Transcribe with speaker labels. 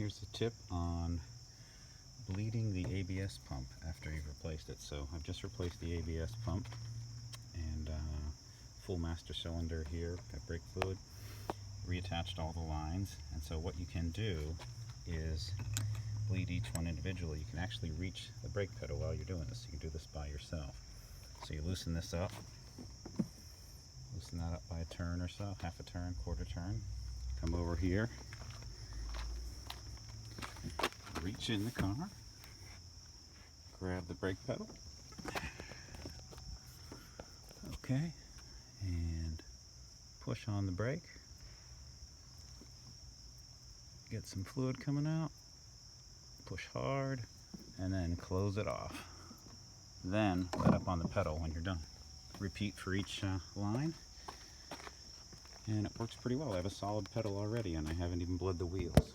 Speaker 1: here's a tip on bleeding the ABS pump after you've replaced it. So I've just replaced the ABS pump and full master cylinder here, got brake fluid, reattached all the lines. And so what you can do is bleed each one individually. You can actually reach the brake pedal while you're doing this. You can do this by yourself. So you loosen this up, loosen that up by a turn or so, half a turn, quarter turn. Come over here, reach in the car, grab the brake pedal, okay, and push on the brake. Get some fluid coming out, push hard, and then close it off. Then let up on the pedal when you're done. Repeat for each line, and it works pretty well. I have a solid pedal already and I haven't even bled the wheels.